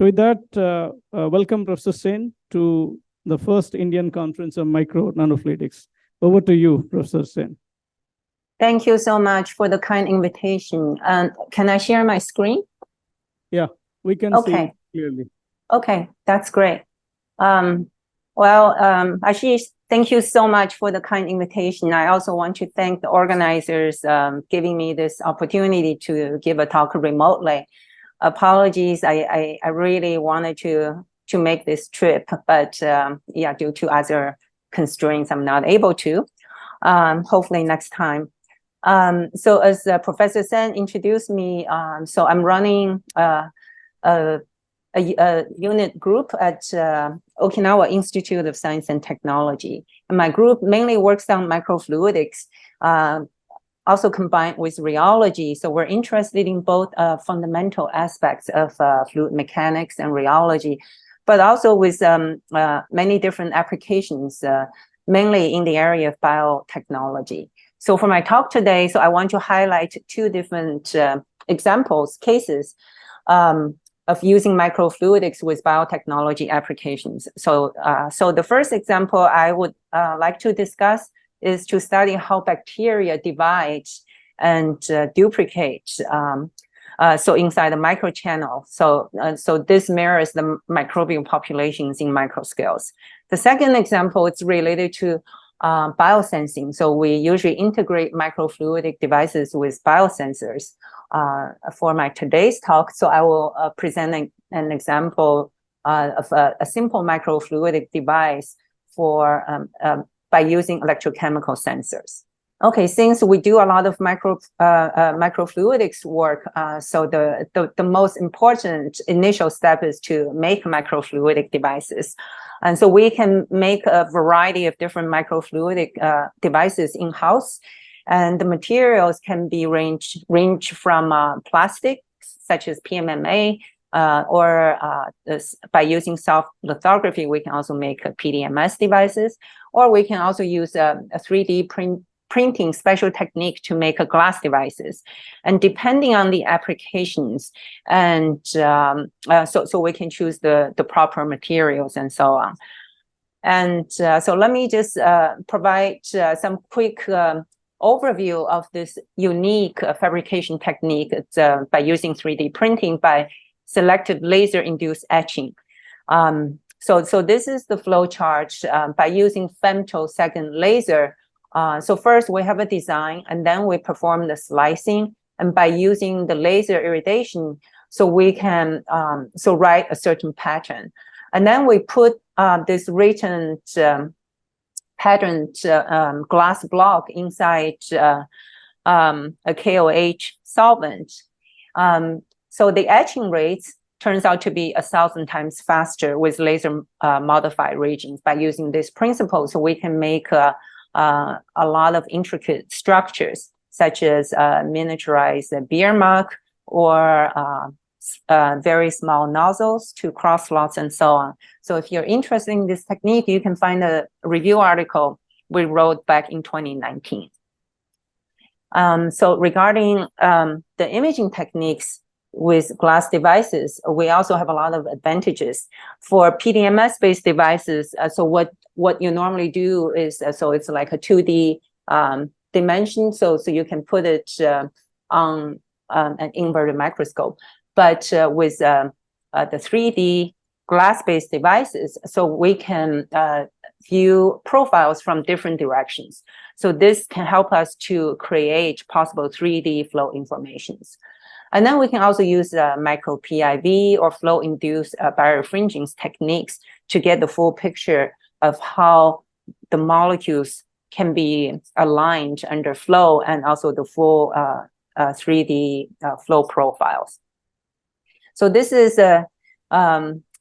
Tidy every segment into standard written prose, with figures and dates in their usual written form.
So with that, welcome Professor Shen to the first Indian conference on micro nanofluidics. Over to you, Professor Shen. Thank you so much for the kind invitation. Can I share my screen? Yeah, we can see it clearly. Okay, that's great. Ashish, thank you so much for the kind invitation. I also want to thank the organizers giving me this opportunity to give a talk remotely. Apologies, I really wanted to make this trip, but yeah, due to other constraints, I'm not able to. Hopefully next time. So as Professor Shen introduced me, so I'm running a unit group at Okinawa Institute of Science and Technology. And my group mainly works on microfluidics, also combined with rheology. So we're interested in both fundamental aspects of fluid mechanics and rheology, but also with many different applications, mainly in the area of biotechnology. So for my talk today, so I want to highlight two different examples, cases of using microfluidics with biotechnology applications. So, so the first example I would like to discuss is to study how bacteria divide and duplicate. So inside the microchannel. So this mirrors the microbial populations in microscales. The second example is related to biosensing. So we usually integrate microfluidic devices with biosensors. For my today's talk, so I will present an example of a simple microfluidic device for by using electrochemical sensors. Okay, since we do a lot of microfluidics work, so the most important initial step is to make microfluidic devices. And so we can make a variety of different microfluidic devices in-house. And the materials can be range from plastics, such as PMMA, or by using soft lithography, we can also make PDMS devices, or we can also use a 3D printing special technique to make glass devices. And depending on the applications, and so we can choose the proper materials and so on. And so let me just provide some quick overview of this unique fabrication technique by using 3D printing by selective laser-induced etching. So this is the flow chart by using femtosecond laser. So first we have a design, and then we perform the slicing, and by using the laser irradiation, so we can write a certain pattern, and then we put this written patterned glass block inside a KOH solvent. So the etching rates turns out to be 1,000 times faster with laser modified reagents by using this principle. So we can make a lot of intricate structures, such as miniaturized beer mug or very small nozzles to cross slots and so on. So if you're interested in this technique, you can find a review article we wrote back in 2019. So regarding the imaging techniques with glass devices, we also have a lot of advantages. For PDMS-based devices, so what you normally do is, so it's like a 2D dimension, so you can put it on an inverted microscope. But with the 3D glass-based devices, so we can view profiles from different directions. So this can help us to create possible 3D flow informations. And then we can also use micro PIV or flow-induced birefringence techniques to get the full picture of how the molecules can be aligned under flow, and also the full 3D flow profiles. So this is a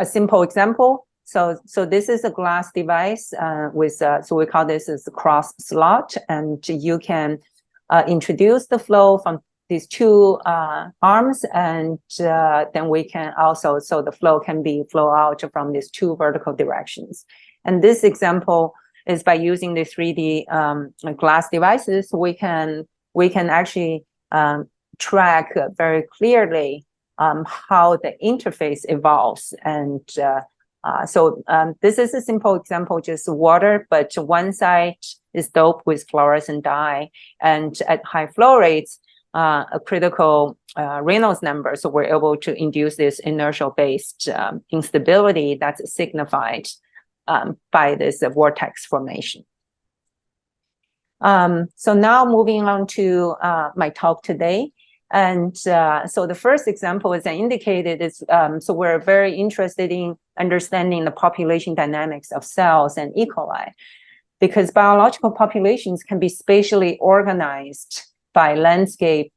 simple example. So this is a glass device with, so we call this as a cross slot, and you can introduce the flow from these two arms, and then we can also, so the flow can be flow out from these two vertical directions. And this example is by using the 3D glass devices, we can actually track very clearly how the interface evolves. And so this is a simple example, just water, but one side is doped with fluorescent dye, and at high flow rates, a critical Reynolds number. So we're able to induce this inertial-based instability that's signified by this vortex formation. So now moving on to my talk today. And so the first example, as I indicated, is so we're very interested in understanding the population dynamics of cells and E. coli, because biological populations can be spatially organized by landscape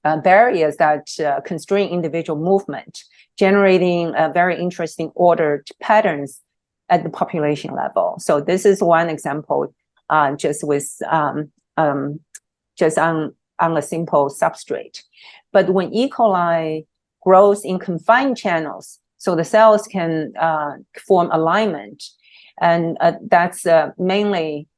barriers that constrain individual movement, generating very interesting ordered patterns at the population level. So this is one example, just on a simple substrate. But when E. coli grows in confined channels, so the cells can form alignment, and that's mainly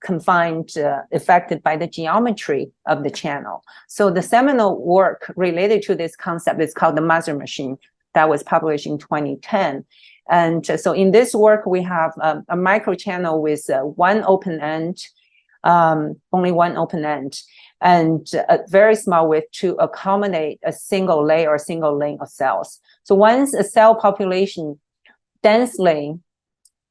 confined, affected by the geometry of the channel. So the seminal work related to this concept is called the mother machine, that was published in 2010. And so in this work, we have a microchannel with one open end, only one open end, and a very small width to accommodate a single layer or single lane of cells. So once a cell population densely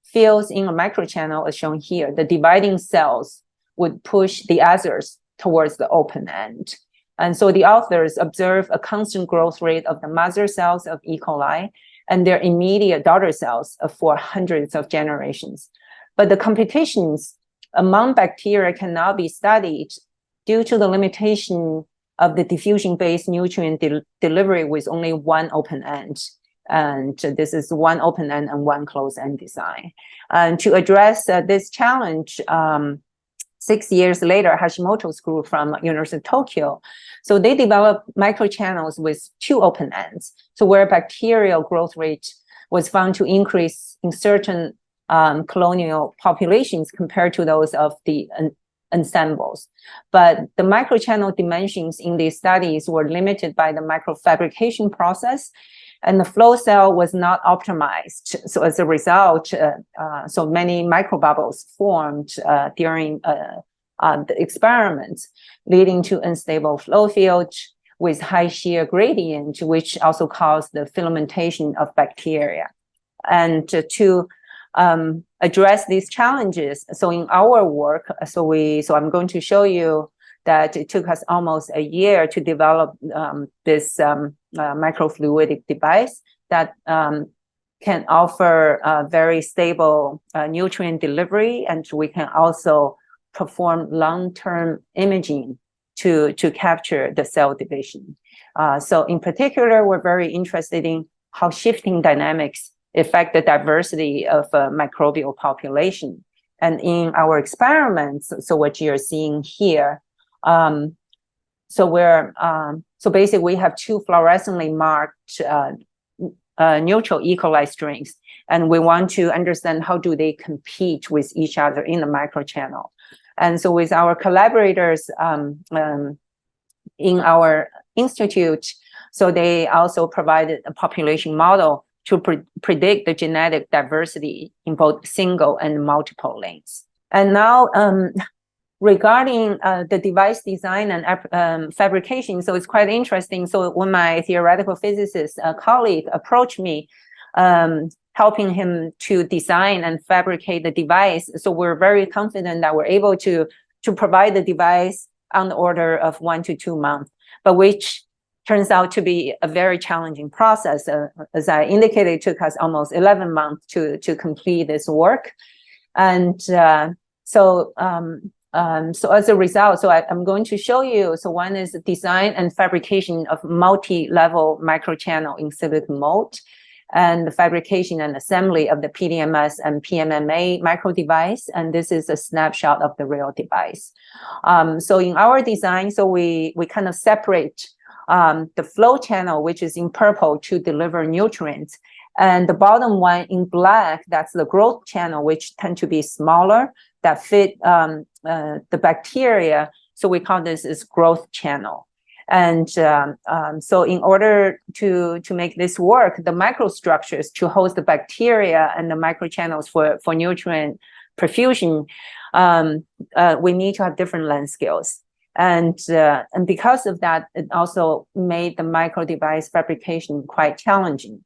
fills in a microchannel as shown here, the dividing cells would push the others towards the open end. And so the authors observe a constant growth rate of the mother cells of E. coli and their immediate daughter cells for hundreds of generations. But the competitions among bacteria cannot be studied due to the limitation of the diffusion-based nutrient delivery with only one open end. And this is one open end and one closed end design. And to address this challenge, 6 years later, Hashimoto's group from University of Tokyo, so they developed microchannels with two open ends. So where bacterial growth rate was found to increase in certain colonial populations compared to those of the ensembles. But the microchannel dimensions in these studies were limited by the microfabrication process, and the flow cell was not optimized. So as a result, so many microbubbles formed during the experiments, leading to unstable flow field with high shear gradient, which also caused the filamentation of bacteria. And to address these challenges, so in our work, so I'm going to show you that it took us almost a year to develop this microfluidic device that can offer very stable nutrient delivery, and we can also perform long-term imaging to capture the cell division. So in particular, we're very interested in how shifting dynamics affect the diversity of a microbial population. And in our experiments, so what you're seeing here, so basically we have two fluorescently marked neutral E. coli strains, and we want to understand how do they compete with each other in the microchannel. And so with our collaborators in our institute, so they also provided a population model to predict the genetic diversity in both single and multiple lanes. And now, regarding the device design and fabrication, so it's quite interesting. So when my theoretical physicist colleague approached me, helping him to design and fabricate the device, so we're very confident that we're able to provide the device on the order of 1 to 2 months, but which turns out to be a very challenging process. As I indicated, it took us almost 11 months to complete this work. And so as a result, so I'm going to show you, so one is the design and fabrication of multi-level microchannel in silicon mold, and the fabrication and assembly of the PDMS and PMMA micro device. And this is a snapshot of the real device. So in our design, so we kind of separate the flow channel, which is in purple, to deliver nutrients. And the bottom one in black, that's the growth channel, which tend to be smaller, that fit the bacteria. So we call this as growth channel. And so in order to make this work, the microstructures to host the bacteria and the microchannels for nutrient perfusion, we need to have different length scales. And because of that, it also made the micro device fabrication quite challenging.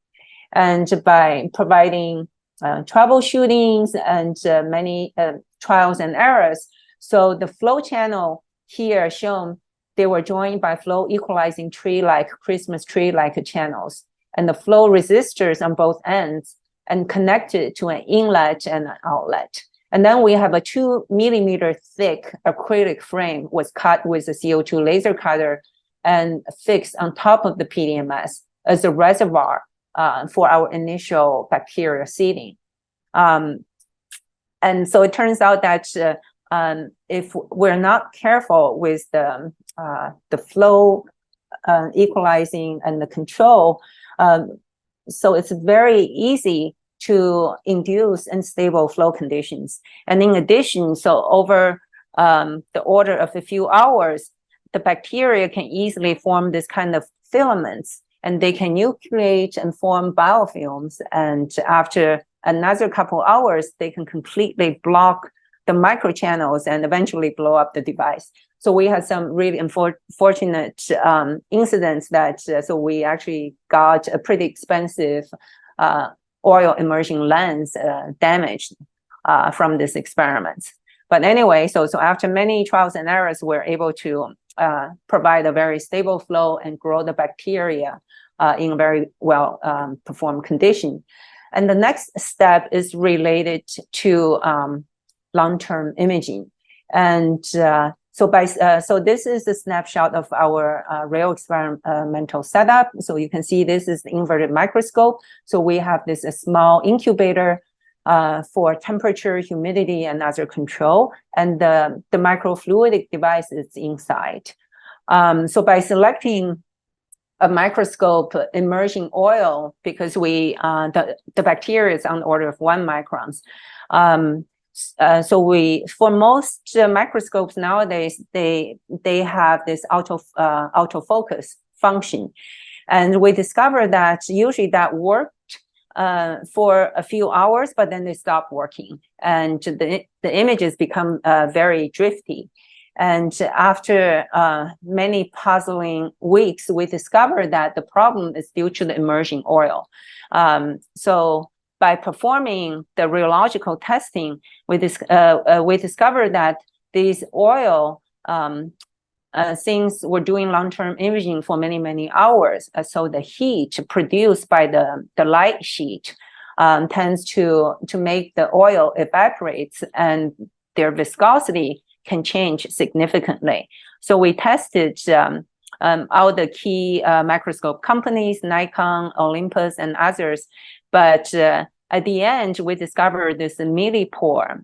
And by providing troubleshootings and many trials and errors, so the flow channel here shown, they were joined by flow equalizing tree-like, Christmas tree-like channels, and the flow resistors on both ends, and connected to an inlet and an outlet. And then we have a 2 millimeter thick acrylic frame was cut with a CO2 laser cutter and fixed on top of the PDMS as a reservoir for our initial bacterial seeding. And so it turns out that if we're not careful with the flow equalizing and the control, so it's very easy to induce unstable flow conditions. And in addition, so over the order of a few hours, the bacteria can easily form this kind of filaments, and they can nucleate and form biofilms. And after another couple hours, they can completely block the microchannels and eventually blow up the device. So we had some really unfortunate incidents that, so we actually got a pretty expensive oil immersion lens damaged from this experiment. But anyway, so after many trials and errors, we're able to provide a very stable flow and grow the bacteria in a very well performed condition. And the next step is related to long-term imaging. And so this is a snapshot of our real experimental setup. So you can see this is the inverted microscope. So we have this small incubator for temperature, humidity, and other control. And the microfluidic device is inside. So by selecting a microscope immersion oil, because the bacteria is on the order of 1 microns. So for most microscopes nowadays, they have this autofocus function. And we discovered that usually that worked for a few hours, but then they stop working. And the images become very drifty. And after many puzzling weeks, we discovered that the problem is due to the immersion oil. So by performing the rheological testing, we discovered that these oil, since we're doing long-term imaging for many, many hours, so the heat produced by the light sheet tends to make the oil evaporates, and their viscosity can change significantly. So we tested all the key microscope companies, Nikon, Olympus, and others. But at the end, we discovered this millipore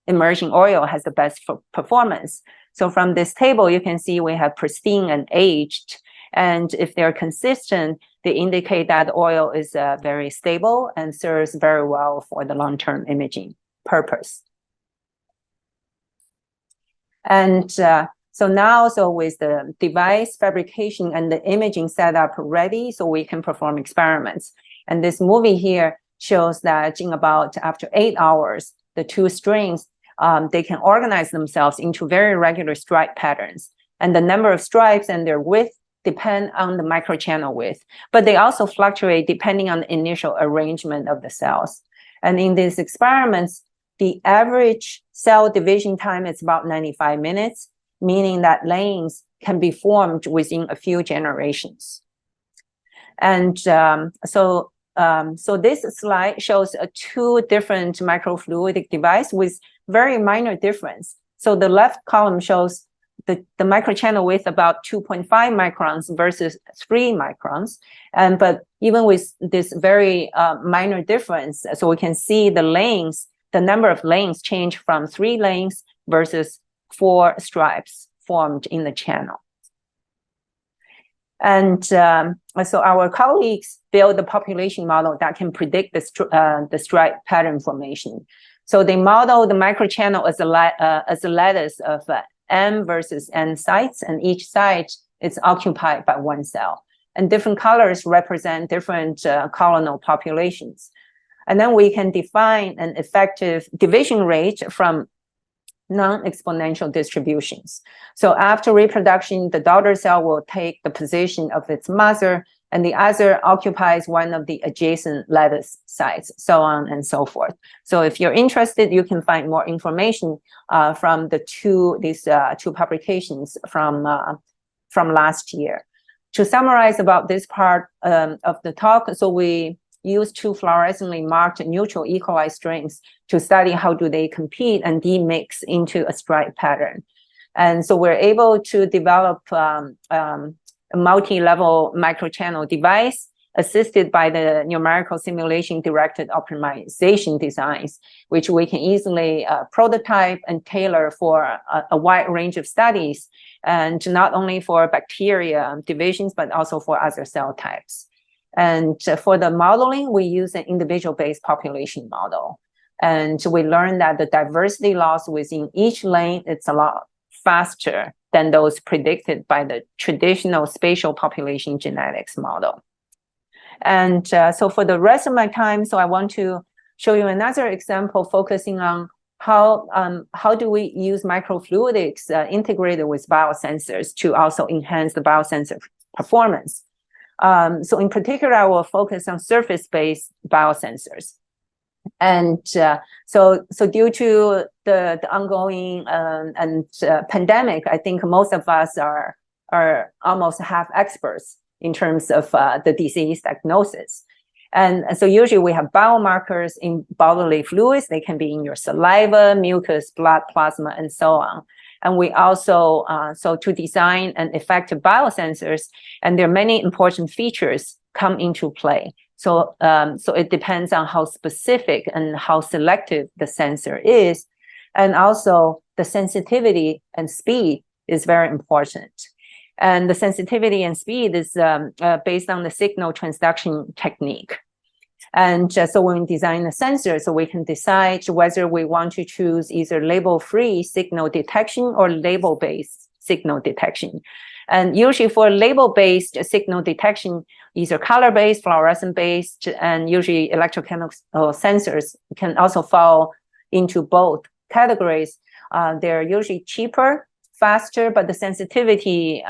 immersion oil has the best performance. So from this table, you can see we have pristine and aged. And if they're consistent, they indicate that the oil is very stable and serves very well for the long-term imaging purpose. And so now, with the device fabrication and the imaging setup ready, so we can perform experiments. And this movie here shows that in about after 8 hours, the 2 strings, they can organize themselves into very regular stripe patterns. And the number of stripes and their width depend on the microchannel width, but they also fluctuate depending on the initial arrangement of the cells. And in these experiments, the average cell division time is about 95 minutes, meaning that lanes can be formed within a few generations. And so this slide shows 2 different microfluidic devices with very minor difference. So the left column shows the microchannel width about 2.5 microns versus 3 microns. But even with this very minor difference, so we can see the lanes, the number of lanes change from 3 lanes versus 4 stripes formed in the channel. And so our colleagues built a population model that can predict the stripe pattern formation. So they model the microchannel as a lattice of M versus N sites, and each site is occupied by one cell. And different colors represent different colonal populations. And then we can define an effective division rate from non-exponential distributions. So after reproduction, the daughter cell will take the position of its mother, and the other occupies one of the adjacent lattice sites, so on and so forth. So if you're interested, you can find more information from these two publications from last year. To summarize about this part of the talk, so we use two fluorescently marked neutral E. coli strains to study how do they compete and demix into a stripe pattern. And so we're able to develop a multi-level microchannel device assisted by the numerical simulation directed optimization designs, which we can easily prototype and tailor for a wide range of studies, and not only for bacteria divisions, but also for other cell types. And for the modeling, we use an individual-based population model. And we learned that the diversity loss within each lane is a lot faster than those predicted by the traditional spatial population genetics model. And so for the rest of my time, so I want to show you another example focusing on how do we use microfluidics integrated with biosensors to also enhance the biosensor performance. So in particular, I will focus on surface-based biosensors. And so due to the ongoing pandemic, I think most of us are almost half experts in terms of the disease diagnosis. And so usually we have biomarkers in bodily fluids. They can be in your saliva, mucus, blood, plasma, and so on. And we also, so to design an effective biosensors, and there are many important features come into play. So, so it depends on how specific and how selective the sensor is. And also the sensitivity and speed is very important. And the sensitivity and speed is based on the signal transduction technique. And so when we design the sensor, so we can decide whether we want to choose either label-free signal detection or label-based signal detection. And usually for label-based signal detection, either color-based, fluorescent-based, and usually electrochemical sensors can also fall into both categories. They're usually cheaper, faster, but the sensitivity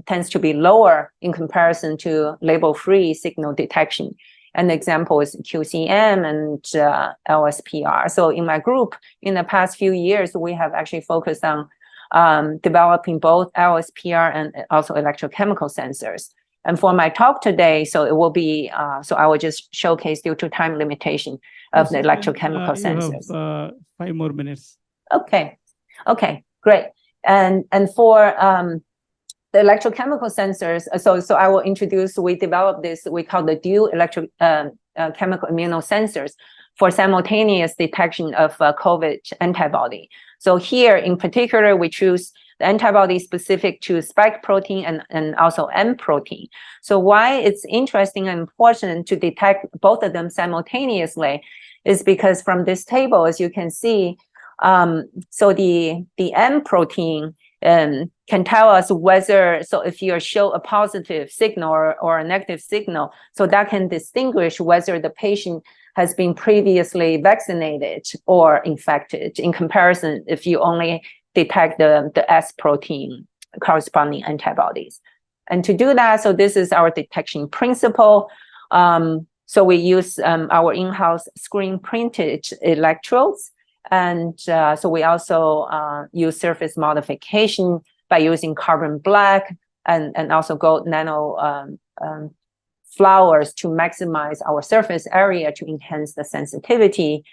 tends to be lower in comparison to label-free signal detection. An example is QCM and LSPR. So in my group, in the past few years, we have actually focused on developing both LSPR and also electrochemical sensors. And for my talk today, so it will be, so I will just showcase due to time limitation of the electrochemical sensors. You have 5 more minutes. Okay, great. And for the electrochemical sensors, so I will introduce, we developed this, we call the dual electrochemical immunosensors for simultaneous detection of COVID antibody. So here in particular, we choose the antibody specific to spike protein and also M protein. So why it's interesting and important to detect both of them simultaneously is because from this table, as you can see, so the M protein can tell us whether, so if you show a positive signal or a negative signal, so that can distinguish whether the patient has been previously vaccinated or infected, in comparison if you only detect the S protein corresponding antibodies. And to do that, so this is our detection principle. So we use our in-house screen printed electrodes. And so we also use surface modification by using carbon black and also gold nano flowers to maximize our surface area to enhance the sensitivity.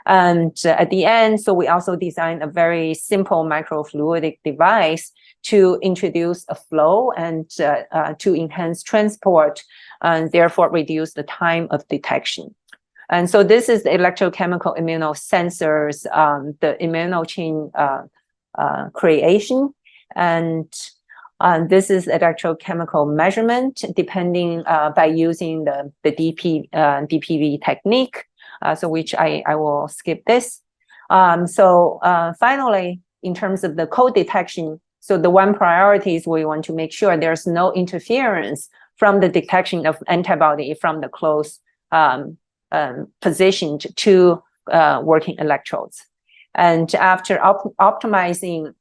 And at the end, so we also designed a very simple microfluidic device to introduce a flow and to enhance transport and therefore reduce the time of detection. And so this is the electrochemical immunosensors, the immunochain creation. And this is electrochemical measurement depending by using the DPV technique, so which I will skip this. So finally, in terms of the co-detection. So the one priority is we want to make sure there's no interference from the detection of antibody from the close positioned to working electrodes. And after optimizing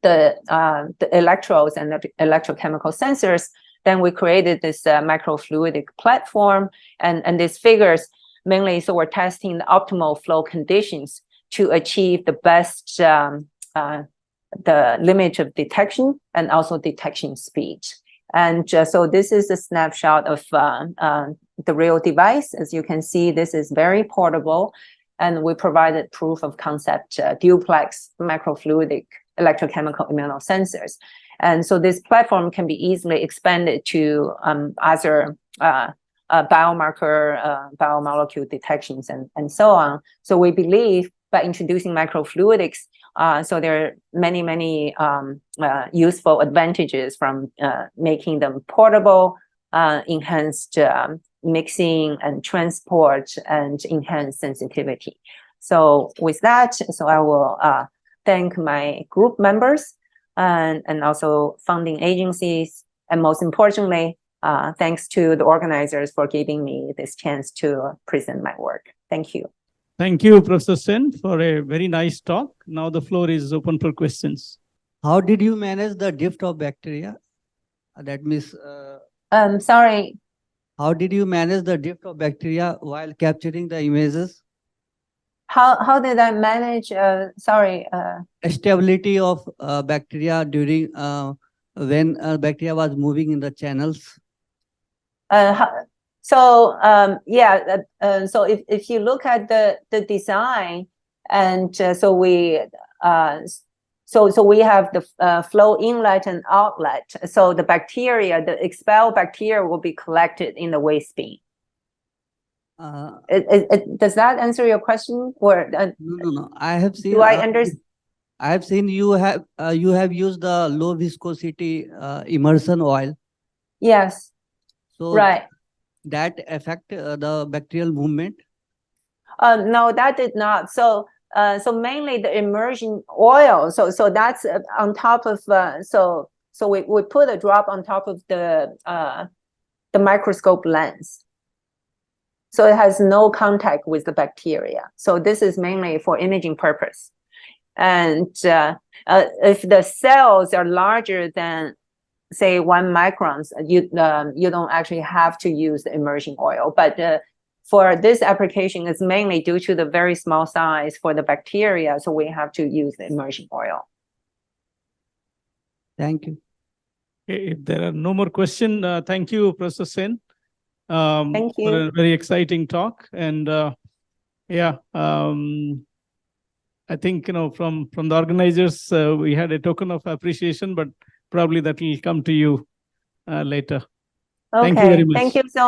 the electrodes and the electrochemical sensors, then we created this microfluidic platform, and these figures mainly, so we're testing the optimal flow conditions to achieve the best, the limit of detection and also detection speed. And so this is a snapshot of the real device. As you can see, this is very portable, and we provided proof of concept duplex microfluidic electrochemical immunosensors. And so this platform can be easily expanded to other biomarker, biomolecule detections, and so on. So we believe by introducing microfluidics, so there are many useful advantages from making them portable, enhanced mixing and transport, and enhanced sensitivity. So with that, so I will thank my group members and also funding agencies, and most importantly, thanks to the organizers for giving me this chance to present my work. Thank you. Thank you, Professor Shen, for a very nice talk. Now the floor is open for questions. How did you manage the drift of bacteria? That means... Sorry. How did you manage the drift of bacteria while capturing the images? How did I manage, sorry? Stability of bacteria during when bacteria was moving in the channels? So if you look at the design, and so we have the flow inlet and outlet. So the bacteria, the expelled bacteria, will be collected in the waste bin. Does that answer your question? Or no. I have seen. Do I understand? I have seen you have used the low viscosity immersion oil. Yes. So right. That affect the bacterial movement? No, that did not. So mainly the immersion oil. So that's on top of. So we put a drop on top of the microscope lens. So it has no contact with the bacteria. So this is mainly for imaging purpose. And if the cells are larger than, say, 1 microns, you don't actually have to use the immersion oil. But for this application, it's mainly due to the very small size for the bacteria, so we have to use the immersion oil. Thank you. Okay, if there are no more questions, thank you, Professor Shen. Thank you. For a very exciting talk. And I think, from the organizers, we had a token of appreciation, but probably that will come to you later. Okay. Thank you very much. Thank you so